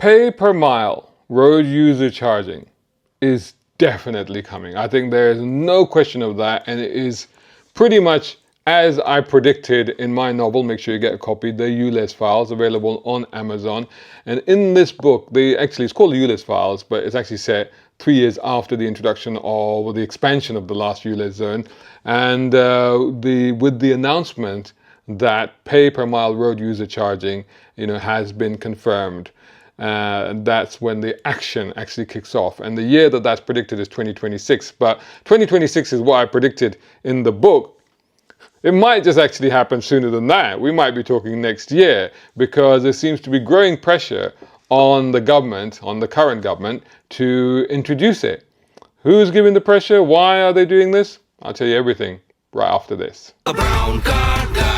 Pay per mile road user charging is definitely coming. I think there is no question of that, and it is pretty much as I predicted in my novel. Make sure you get a copy, the ULEZ Files, available on Amazon. And in this book, it's called the ULEZ Files, but it's actually set 3 years after the introduction or the expansion of the last ULEZ zone, and with the announcement that pay per mile road user charging, has been confirmed. And that's when the action actually kicks off. And the year that's predicted is 2026. But 2026 is what I predicted in the book. It might just actually happen sooner than that. We might be talking next year, because there seems to be growing pressure on the government, on the current government, to introduce it. Who's giving the pressure? Why are they doing this? I'll tell you everything right after this. A brown car guy.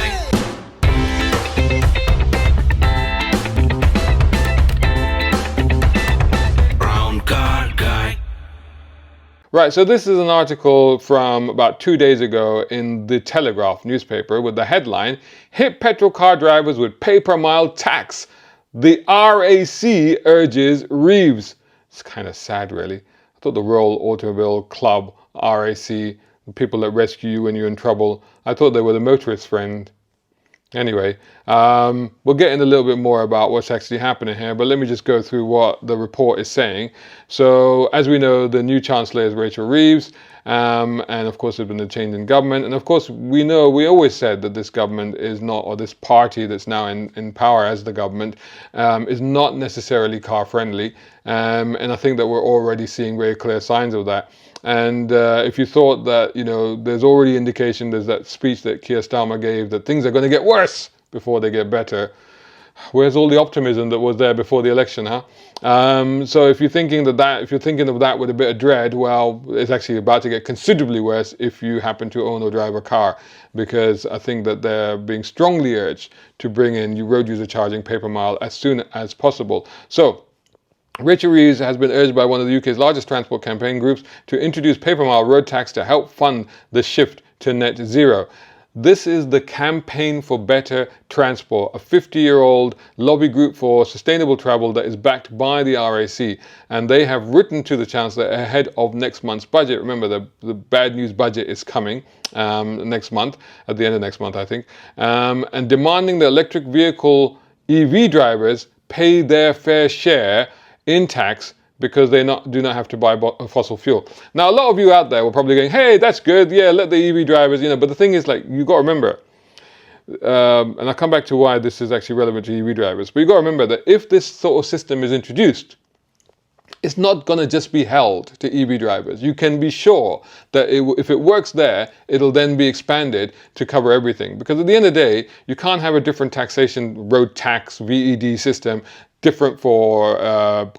Right, so this is an article from about 2 days ago in the Telegraph newspaper with the headline, "Hit petrol car drivers with pay per mile tax. The RAC urges Reeves." It's kind of sad, really. I thought the Royal Automobile Club, RAC, the people that rescue you when you're in trouble, I thought they were the motorist friend. Anyway, we'll get in a little bit more about what's actually happening here, but let me just go through what the report is saying. So, as we know, the new Chancellor is Rachel Reeves, and of course there's been a change in government, and of course we always said that this government is not, or this party that's now in power as the government, is not necessarily car friendly, and I think that we're already seeing very clear signs of that. And if you thought that, there's already indication, there's that speech that Keir Starmer gave that things are going to get worse before they get better. Where's all the optimism that was there before the election, huh? So if you're thinking of that with a bit of dread, well, it's actually about to get considerably worse if you happen to own or drive a car, because I think that they're being strongly urged to bring in road user charging pay per mile as soon as possible. So, Rachel Reeves has been urged by one of the UK's largest transport campaign groups to introduce pay per mile road tax to help fund the shift to net zero. This is the Campaign for Better Transport, a 50-year-old lobby group for sustainable travel that is backed by the RAC. And they have written to the Chancellor ahead of next month's budget. Remember, the bad news budget is coming next month, at the end of next month, I think, and demanding the electric vehicle EV drivers pay their fair share in tax, because they do not have to buy fossil fuel. Now, a lot of you out there were probably going, "Hey, that's good. Yeah, let the EV drivers, But the thing is, you got to remember, and I'll come back to why this is actually relevant to EV drivers. But you got to remember that if this sort of system is introduced, it's not going to just be held to EV drivers. You can be sure that if it works there, it'll then be expanded to cover everything. Because at the end of the day, you can't have a different taxation, road tax, VED system, different for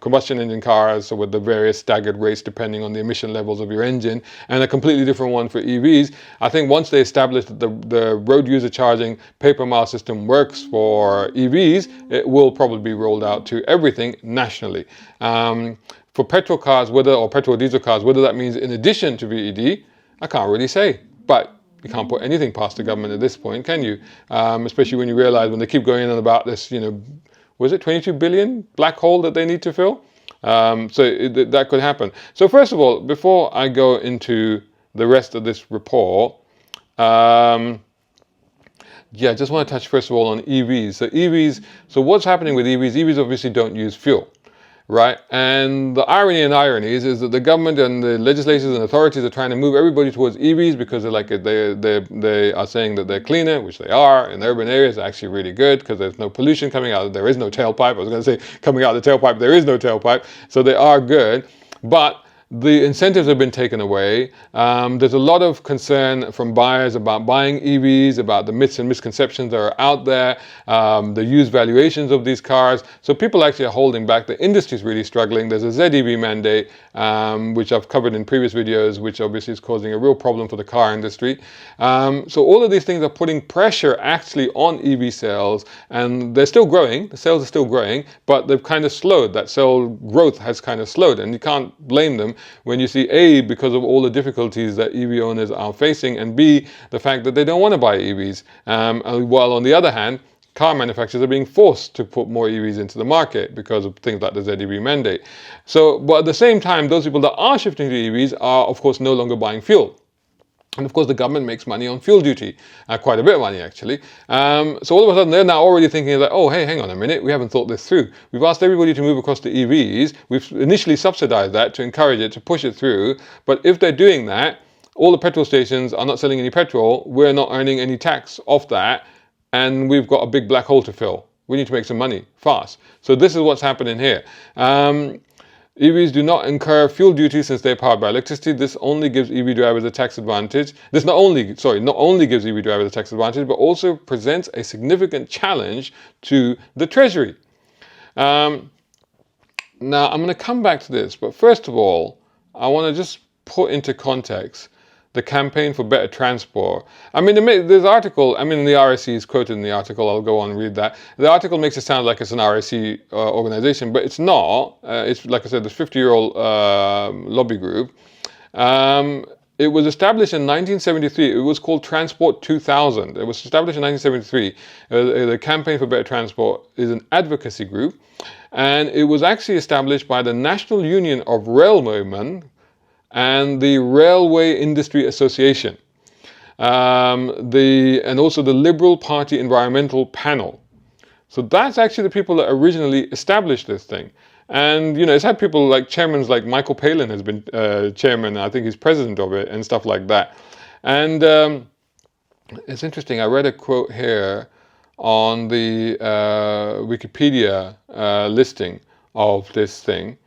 combustion engine cars, so with the various staggered rates depending on the emission levels of your engine, and a completely different one for EVs. I think once they establish that the road user charging pay per mile system works for EVs, it will probably be rolled out to everything nationally. For petrol cars, or petrol or diesel cars, whether that means in addition to VED, I can't really say. But you can't put anything past the government at this point, can you? Especially when you realize, when they keep going on about this, was it 22 billion black hole that they need to fill? That could happen. So first of all, before I go into the rest of this report, I just want to touch first of all on EVs. So what's happening with EVs? EVs obviously don't use fuel, right? And the irony in ironies is that the government and the legislators and authorities are trying to move everybody towards EVs because they are saying that they're cleaner, which they are. In urban areas, they're actually really good because there's no pollution coming out. There is no tailpipe. I was going to say coming out of the tailpipe, there is no tailpipe. So they are good. But the incentives have been taken away. There's a lot of concern from buyers about buying EVs, about the myths and misconceptions that are out there, the used valuations of these cars. So people actually are holding back. The industry is really struggling. There's a ZEV mandate, which I've covered in previous videos, which obviously is causing a real problem for the car industry. So all of these things are putting pressure actually on EV sales, and they're still growing. The sales are still growing, but they've kind of slowed. That sale growth has kind of slowed, and you can't blame them when you see A, because of all the difficulties that EV owners are facing, and B, the fact that they don't want to buy EVs. While on the other hand, car manufacturers are being forced to put more EVs into the market because of things like the ZEV mandate. So, but at the same time, those people that are shifting to EVs are, of course, no longer buying fuel. And of course, the government makes money on fuel duty, quite a bit of money actually. So all of a sudden, they're now already thinking like, oh, hey, hang on a minute, we haven't thought this through. We've asked everybody to move across to EVs. We've initially subsidized that to encourage it, to push it through. But if they're doing that, all the petrol stations are not selling any petrol. We're not earning any tax off that. And we've got a big black hole to fill. We need to make some money fast. So this is what's happening here. EVs do not incur fuel duty since they're powered by electricity. This only gives EV drivers a tax advantage. This not only gives EV drivers a tax advantage, but also presents a significant challenge to the Treasury. Now, I'm going to come back to this, but first of all, I want to just put into context the campaign for better transport. I mean, this article, the RSC is quoted in the article. I'll go on and read that. The article makes it sound like it's an RSC organization, but it's not. It's, like I said, this 50-year-old lobby group. It was established in 1973. It was called Transport 2000. It was established in 1973. The Campaign for Better Transport is an advocacy group, and it was actually established by the National Union of Railwaymen and the Railway Industry Association, and also the Liberal Party Environmental Panel. So that's actually the people that originally established this thing. And, it's had people like chairmen like Michael Palin has been chairman, I think he's president of it and stuff like that. And it's interesting, I read a quote here on the Wikipedia listing of this thing.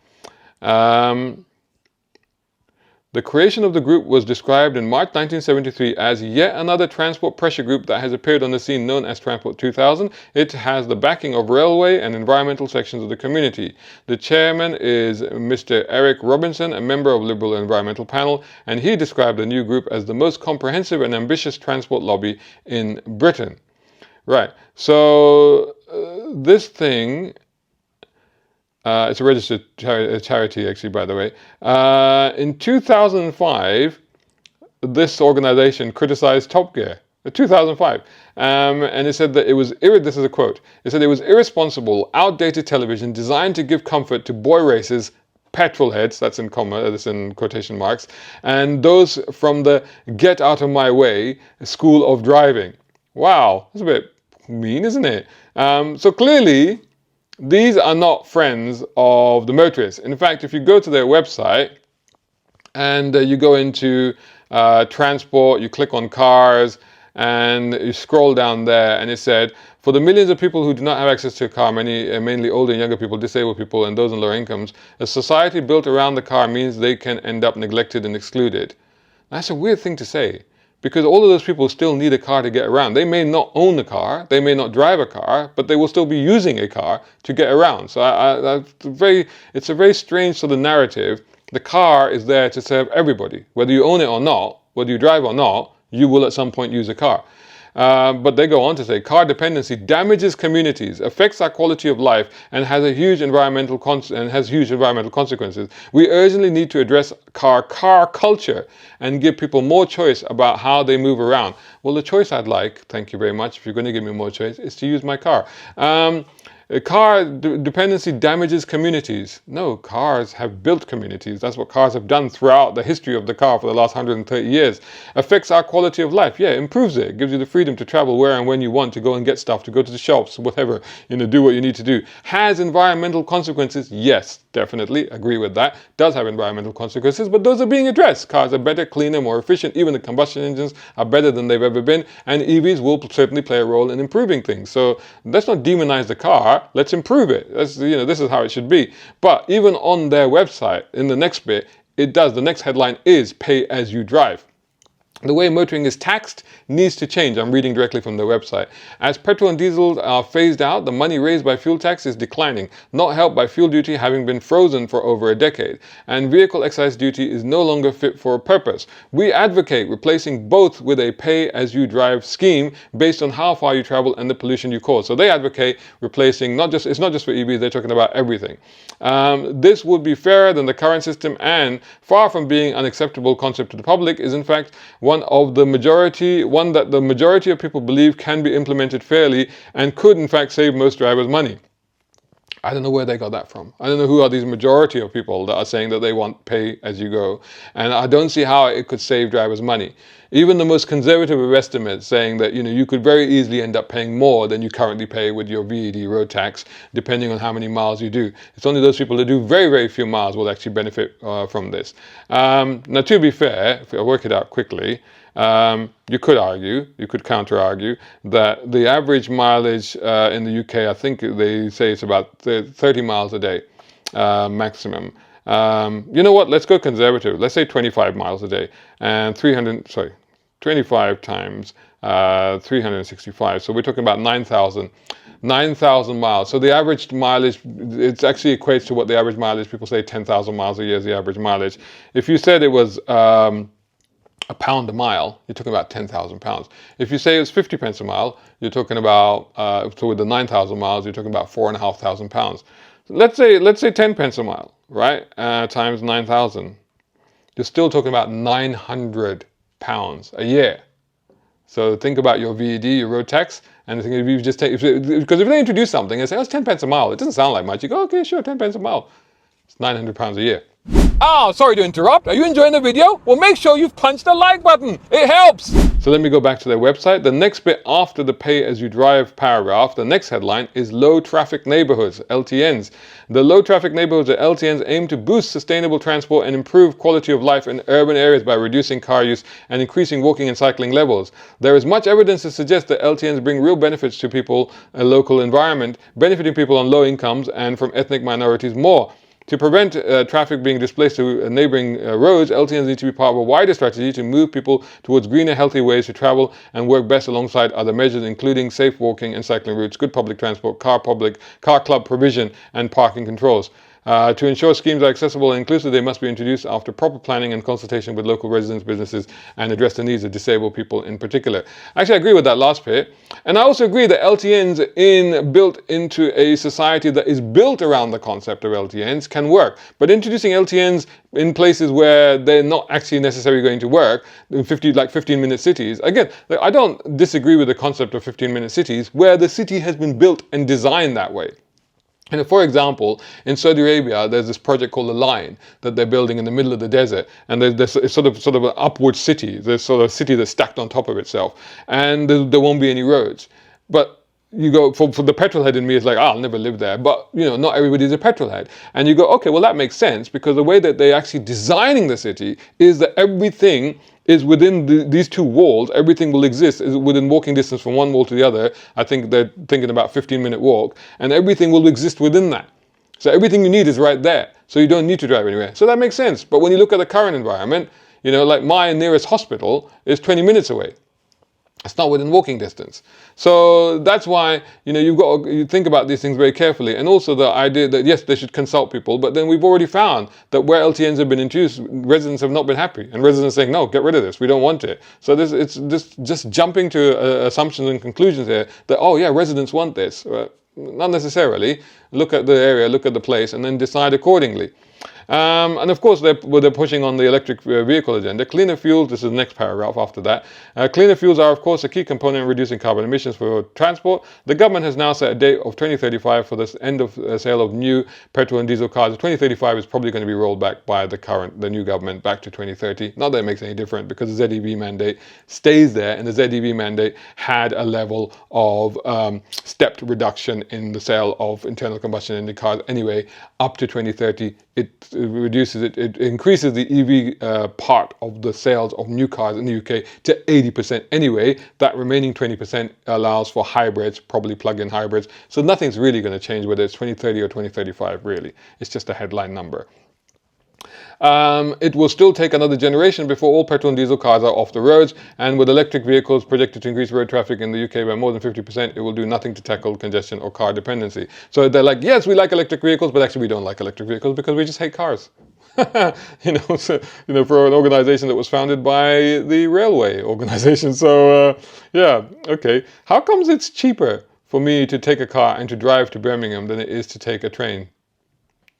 The creation of the group was described in March 1973 as yet another transport pressure group that has appeared on the scene, known as Transport 2000. It has the backing of railway and environmental sections of the community. The chairman is Mr. Eric Robinson, a member of Liberal Environmental Panel, and he described the new group as the most comprehensive and ambitious transport lobby in Britain. Right, so this thing... it's a registered charity, actually, by the way. In 2005, this organization criticized Top Gear. 2005. And it said that it was, this is a quote, it said it was irresponsible, outdated television designed to give comfort to boy racers, petrol heads, that's in quotation marks, and those from the get out of my way school of driving. Wow, that's a bit mean, isn't it? So clearly, these are not friends of the motorists. In fact, if you go to their website and you go into transport, you click on cars and you scroll down there, and it said, for the millions of people who do not have access to a car, mainly older and younger people, disabled people, and those on lower incomes, a society built around the car means they can end up neglected and excluded. That's a weird thing to say, because all of those people still need a car to get around. They may not own a car, they may not drive a car, but they will still be using a car to get around. So it's a very strange sort of narrative. The car is there to serve everybody. Whether you own it or not, whether you drive or not, you will at some point use a car. But they go on to say, car dependency damages communities, affects our quality of life, and has huge environmental consequences. We urgently need to address car culture and give people more choice about how they move around. Well, the choice I'd like, thank you very much, if you're going to give me more choice, is to use my car. Car dependency damages communities. No, cars have built communities. That's what cars have done throughout the history of the car for the last 130 years. Affects our quality of life. Yeah, improves it. It gives you the freedom to travel where and when you want, to go and get stuff, to go to the shops, whatever, do what you need to do. Has environmental consequences? Yes, definitely. Agree with that. Does have environmental consequences, but those are being addressed. Cars are better, cleaner, more efficient. Even the combustion engines are better than they've ever been. And EVs will certainly play a role in improving things. So let's not demonize the car. Let's improve it. This is how it should be. But even on their website, in the next bit, the next headline is pay as you drive. The way motoring is taxed needs to change. I'm reading directly from their website. As petrol and diesel are phased out, the money raised by fuel tax is declining, not helped by fuel duty having been frozen for over a decade. And vehicle excise duty is no longer fit for a purpose. We advocate replacing both with a pay-as-you-drive scheme based on how far you travel and the pollution you cause. So they advocate replacing, it's not just for EVs, they're talking about everything. This would be fairer than the current system, and far from being an unacceptable concept to the public, is in fact one one that the majority of people believe can be implemented fairly and could in fact save most drivers money. I don't know where they got that from. I don't know who are these majority of people that are saying that they want pay as you go. And I don't see how it could save drivers money. Even the most conservative of estimates saying that, you could very easily end up paying more than you currently pay with your VED road tax, depending on how many miles you do. It's only those people that do very, very few miles will actually benefit from this. Now, to be fair, if I work it out quickly, you could counter-argue that the average mileage in the UK, I think they say it's about 30 miles a day maximum. You know what? Let's go conservative. Let's say 25 miles a day, and 25 times 365. So we're talking about 9,000 miles. So the average mileage, it actually equates to what the average mileage, people say 10,000 miles a year is the average mileage. If you said it was a pound a mile, you're talking about 10,000 pounds. If you say it's 50 pence a mile, you're talking about, so with the 9,000 miles, you're talking about 4,500 pounds. Let's say 10 pence a mile, right? Times 9,000. You're still talking about 900 pounds a year. So think about your VED, your road tax, and think if you just take, because if they introduce something and say, oh, it's 10 pence a mile, it doesn't sound like much. You go, okay, sure, 10 pence a mile. It's 900 pounds a year. Oh, sorry to interrupt. Are you enjoying the video? Well, make sure you've punched the like button. It helps. So let me go back to their website. The next bit after the pay as you drive paragraph, the next headline is low traffic neighborhoods, LTNs. The low traffic neighborhoods, or LTNs, aim to boost sustainable transport and improve quality of life in urban areas by reducing car use and increasing walking and cycling levels. There is much evidence to suggest that LTNs bring real benefits to people, a local environment, benefiting people on low incomes and from ethnic minorities more. To prevent traffic being displaced to neighboring roads, LTNs need to be part of a wider strategy to move people towards greener, healthy ways to travel and work best alongside other measures, including safe walking and cycling routes, good public transport, car club provision, and parking controls. To ensure schemes are accessible and inclusive, they must be introduced after proper planning and consultation with local residents, businesses, and address the needs of disabled people in particular. Actually, I agree with that last bit. And I also agree that LTNs built into a society that is built around the concept of LTNs can work. But introducing LTNs in places where they're not actually necessarily going to work, in 15-minute cities, again, I don't disagree with the concept of 15-minute cities where the city has been built and designed that way. And for example, in Saudi Arabia, there's this project called the Line that they're building in the middle of the desert, and there's sort of an upward city. There's sort of a city that's stacked on top of itself, and there won't be any roads. But you go for the petrol head in me is like, I'll never live there. But not everybody's a petrol head, and you go, okay, well that makes sense because the way that they're actually designing the city is that everything is within these two walls. Everything will exist is within walking distance from one wall to the other. I think they're thinking about 15-minute walk, and everything will exist within that. So everything you need is right there. So you don't need to drive anywhere. So that makes sense. But when you look at the current environment, like my nearest hospital is 20 minutes away. It's not within walking distance. So that's why, you think about these things very carefully. And also the idea that, yes, they should consult people, but then we've already found that where LTNs have been introduced, residents have not been happy. And residents are saying, no, get rid of this. We don't want it. So it's just jumping to assumptions and conclusions here that, oh yeah, residents want this. Not necessarily. Look at the area, look at the place, and then decide accordingly. And of course, they're pushing on the electric vehicle agenda. Cleaner fuels, this is the next paragraph after that. Cleaner fuels are, of course, a key component in reducing carbon emissions for transport. The government has now set a date of 2035 for the end of sale of new petrol and diesel cars. 2035 is probably going to be rolled back by the new government back to 2030. Not that it makes any difference because the ZEV mandate stays there, and the ZEV mandate had a level of stepped reduction in the sale of internal combustion engine cars anyway. Up to 2030, it increases the EV part of the sales of new cars in the UK to 80% anyway. That remaining 20% allows for hybrids, probably plug-in hybrids. So nothing's really going to change whether it's 2030 or 2035 really. It's just a headline number. It will still take another generation before all petrol and diesel cars are off the roads, and with electric vehicles projected to increase road traffic in the UK by more than 50%, it will do nothing to tackle congestion or car dependency. So they're like, yes, we like electric vehicles, but actually we don't like electric vehicles because we just hate cars. For an organization that was founded by the railway organization. So yeah, okay. How comes it's cheaper for me to take a car and to drive to Birmingham than it is to take a train?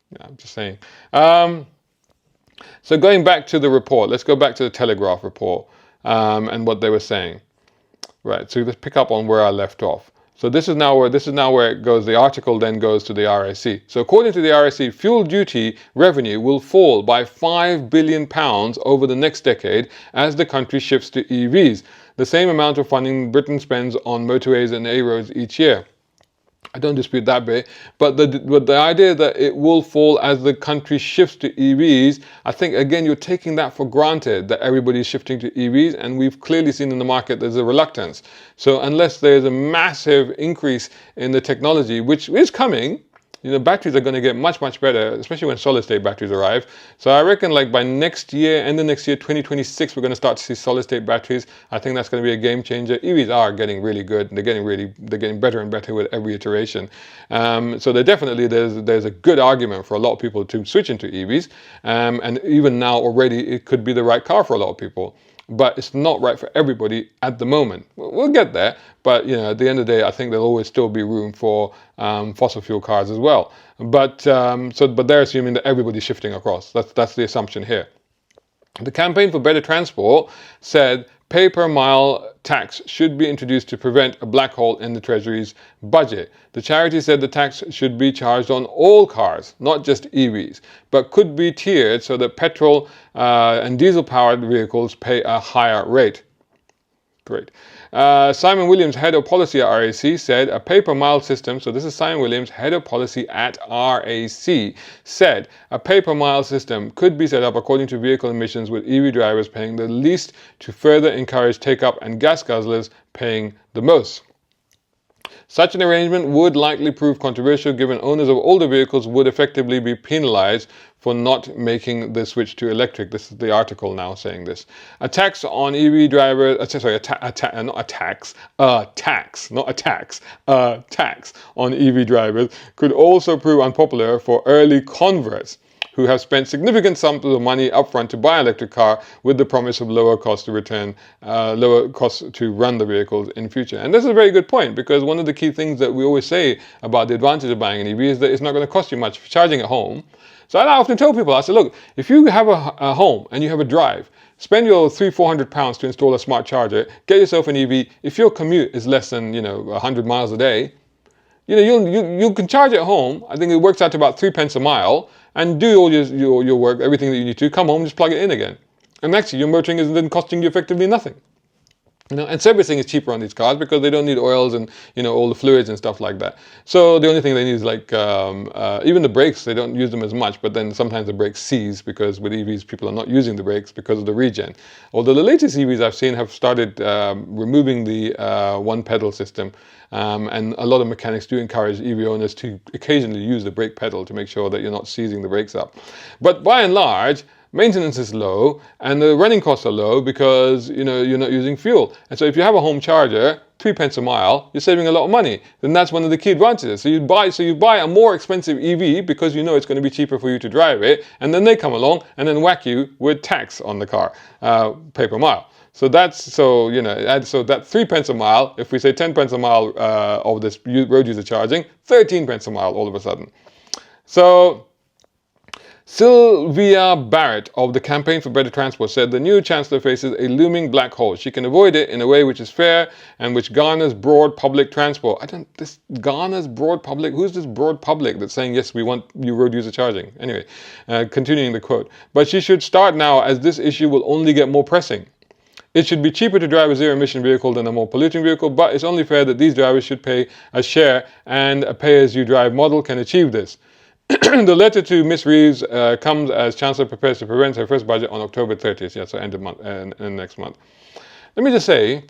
Yeah, I'm just saying. So going back to the report, let's go back to the Telegraph report. and what they were saying. Right, so let's pick up on where I left off. So this is now where it goes. The article then goes to the RAC. So according to the RAC, fuel duty revenue will fall by £5 billion over the next decade as the country shifts to EVs, the same amount of funding Britain spends on motorways and A roads each year. I don't dispute that bit, but the idea that it will fall as the country shifts to EVs, I think again you're taking that for granted that everybody's shifting to EVs, and we've clearly seen in the market there's a reluctance. So unless there's a massive increase in the technology, which is coming, batteries are going to get much, much better, especially when solid-state batteries arrive. So I reckon like by next year, end of next year, 2026, we're going to start to see solid-state batteries. I think that's going to be a game changer. EVs are getting really good. They're getting better and better with every iteration. So there's a good argument for a lot of people to switch into EVs. And even now already, it could be the right car for a lot of people. But it's not right for everybody at the moment. We'll get there, but at the end of the day, I think there'll always still be room for fossil fuel cars as well. But they're assuming that everybody's shifting across. That's the assumption here. The Campaign for Better Transport said pay per mile tax should be introduced to prevent a black hole in the Treasury's budget. The charity said the tax should be charged on all cars, not just EVs, but could be tiered so that petrol and diesel-powered vehicles pay a higher rate. Great. Simon Williams, head of policy at RAC, said a pay-per-mile system, so this is Simon Williams, head of policy at RAC, said a pay-per-mile system could be set up according to vehicle emissions, with EV drivers paying the least to further encourage take-up and gas guzzlers paying the most. Such an arrangement would likely prove controversial, given owners of older vehicles would effectively be penalized for not making the switch to electric. This is the article now saying this. A tax on EV drivers, a tax on EV drivers could also prove unpopular for early converts who have spent significant sums of money upfront to buy an electric car with the promise of lower cost to run the vehicles in future. And this is a very good point, because one of the key things that we always say about the advantage of buying an EV is that it's not going to cost you much for charging at home. So I often tell people, I say, look, if you have a home and you have a drive, spend your £300-400 to install a smart charger, get yourself an EV. If your commute is less than 100 miles a day, you can charge at home. I think it works out to about 3 pence a mile, and do all your work, everything that you need to. Come home, just plug it in again, and actually your motoring is then costing you effectively nothing. And servicing is cheaper on these cars because they don't need oils and all the fluids and stuff like that. So the only thing they need is like even the brakes. They don't use them as much, but then sometimes the brakes seize, because with EVs people are not using the brakes because of the regen. Although the latest EVs I've seen have started removing the one pedal system, and a lot of mechanics do encourage EV owners to occasionally use the brake pedal to make sure that you're not seizing the brakes up. But by and large, maintenance is low and the running costs are low because you're not using fuel. And so if you have a home charger, 3 pence a mile, you're saving a lot of money. Then that's one of the key advantages. So you buy a more expensive EV because it's going to be cheaper for you to drive it, and then they come along and then whack you with tax on the car, pay per mile. So that 3 pence a mile, if we say 10 pence a mile of this road user charging, 13 pence a mile all of a sudden. So Sylvia Barrett of the Campaign for Better Transport said the new Chancellor faces a looming black hole. She can avoid it in a way which is fair and which garners broad public transport. This garners broad public? Who's this broad public that's saying, yes, we want you road user charging? Anyway, continuing the quote. But she should start now, as this issue will only get more pressing. It should be cheaper to drive a zero-emission vehicle than a more polluting vehicle, but it's only fair that these drivers should pay a share, and a pay-as-you-drive model can achieve this. The letter to Ms. Reeves comes as Chancellor prepares to present her first budget on October 30th, so end of month, and next month. Let me just say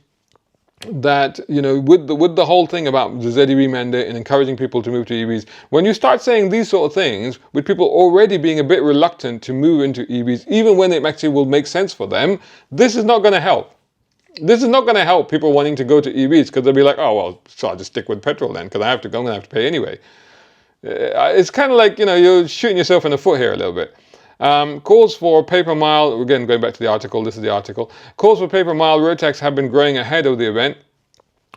that, with the whole thing about the ZEV mandate and encouraging people to move to EVs, when you start saying these sort of things, with people already being a bit reluctant to move into EVs, even when it actually will make sense for them, this is not going to help. This is not going to help people wanting to go to EVs, because they'll be like, oh, well, so I'll just stick with petrol then, because I'm going to have to pay anyway. It's kind of like, you're shooting yourself in the foot here a little bit. Calls for pay-per-mile, again, going back to the article, this is the article. Calls for pay-per-mile road tax have been growing ahead of the event,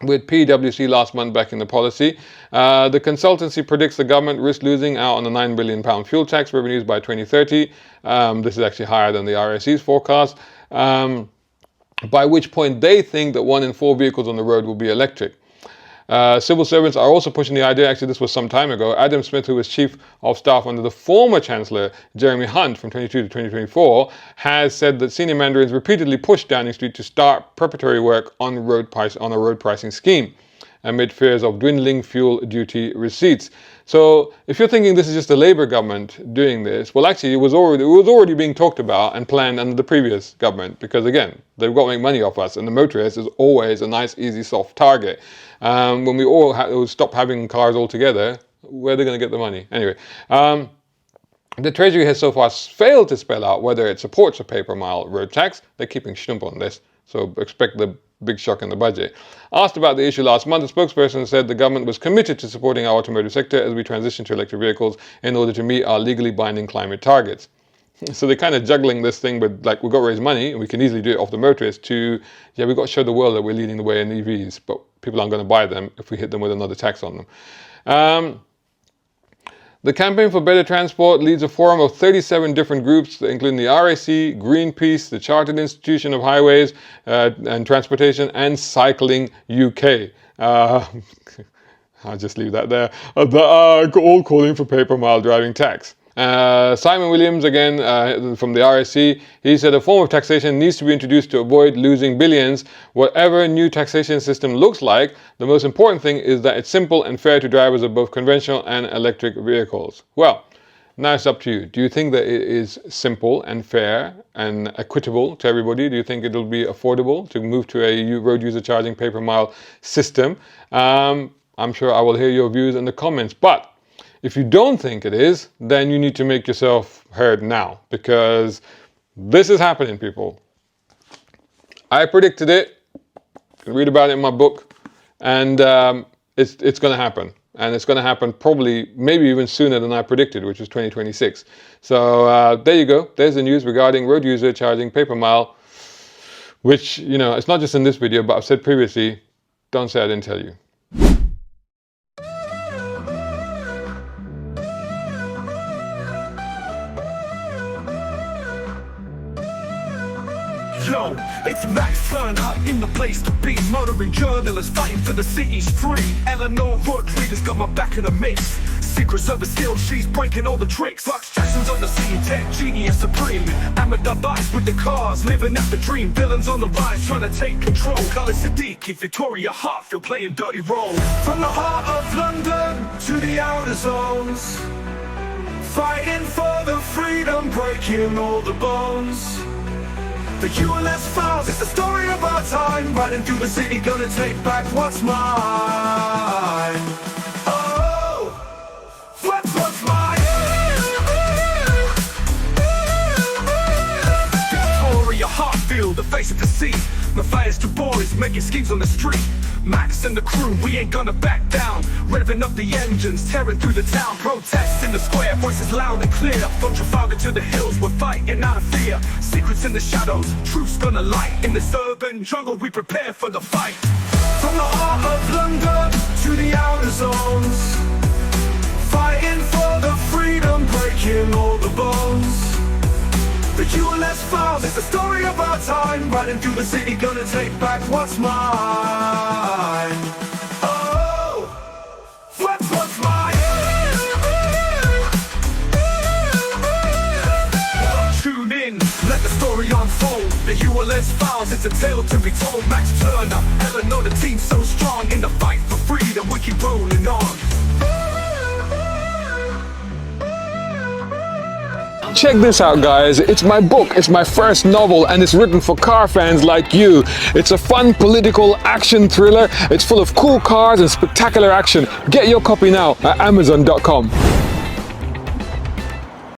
with PwC last month backing the policy. The consultancy predicts the government risks losing out on the £9 billion fuel tax revenues by 2030. This is actually higher than the RAC's forecast. by which point they think that 1 in 4 vehicles on the road will be electric. Civil servants are also pushing the idea, actually this was some time ago. Adam Smith, who was chief of staff under the former Chancellor Jeremy Hunt from 22 to 2024, has said that senior mandarins repeatedly pushed Downing Street to start preparatory work on a road pricing scheme amid fears of dwindling fuel duty receipts. So if you're thinking this is just the Labour government doing this, well actually it was already being talked about and planned under the previous government, because again, they've got to make money off us, and the motorist is always a nice, easy, soft target. When we all stop having cars altogether, where are they going to get the money? Anyway, the Treasury has so far failed to spell out whether it supports a pay-per-mile road tax. They're keeping stump on this, so expect the big shock in the budget. Asked about the issue last month, the spokesperson said the government was committed to supporting our automotive sector as we transition to electric vehicles in order to meet our legally binding climate targets. So they're kind of juggling this thing with, like, we've got to raise money and we can easily do it off the motorist, to, yeah, we've got to show the world that we're leading the way in EVs, but people aren't going to buy them if we hit them with another tax on them. The Campaign for Better Transport leads a forum of 37 different groups, including the RAC, Greenpeace, the Chartered Institution of Highways and Transportation, and Cycling UK. I'll just leave that there. All calling for pay-per-mile driving tax. Simon Williams, again from the RAC, he said a form of taxation needs to be introduced to avoid losing billions. Whatever new taxation system looks like, the most important thing is that it's simple and fair to drivers of both conventional and electric vehicles. Well, now it's up to you. Do you think that it is simple and fair and equitable to everybody? Do you think it'll be affordable to move to a road user charging pay-per-mile system? I'm sure I will hear your views in the comments, but if you don't think it is, then you need to make yourself heard now, because this is happening, people. I predicted it. You can read about it in my book, and it's going to happen. And it's going to happen probably, maybe even sooner than I predicted, which was 2026. So there you go. There's the news regarding road user charging pay-per-mile, which, you know, it's not just in this video, but I've said previously, don't say I didn't tell you. Yo, it's Max Turner in the place to be. Murdering journalists, fighting for the city's free. Eleanor Rodriguez got my back in the mix. Secrets of the skill, she's breaking all the tricks. Fox Jackson's on the scene, tech genius supreme. Ahmedabad with the cars, living out the dream. Villains on the rise, trying to take control. Khalid Siddiqui, Victoria Hartfield playing dirty roles. From the heart of London to the outer zones, fighting for the freedom, breaking all the bones. The ULS files, it's the story of our time. Riding through the city, gonna take back what's mine. Oh, what's mine? Victoria Hartfield, the face of the sea. Matthias Du Bois making schemes on the street. Max and the crew, we ain't gonna back down. Revving up the engines, tearing through the town. Protests in the square, voices loud and clear. From Trafalgar to the hills, we're fighting out of fear. Secrets in the shadows, truth's gonna light. In this urban jungle, we prepare for the fight. From the heart of London to the outer zones, fighting for the freedom, breaking all the bones. The ULS files, it's the story of our time. Riding through the city, gonna take back what's mine. Oh, what's mine? Tune in, let the story unfold. The ULS files, it's a tale to be told. Max Turner, Eleanor, the team so strong. In the fight for freedom, we keep rolling on. Check this out, guys. It's my book. It's my first novel, and it's written for car fans like you. It's a fun political action thriller. It's full of cool cars and spectacular action. Get your copy now at Amazon.com.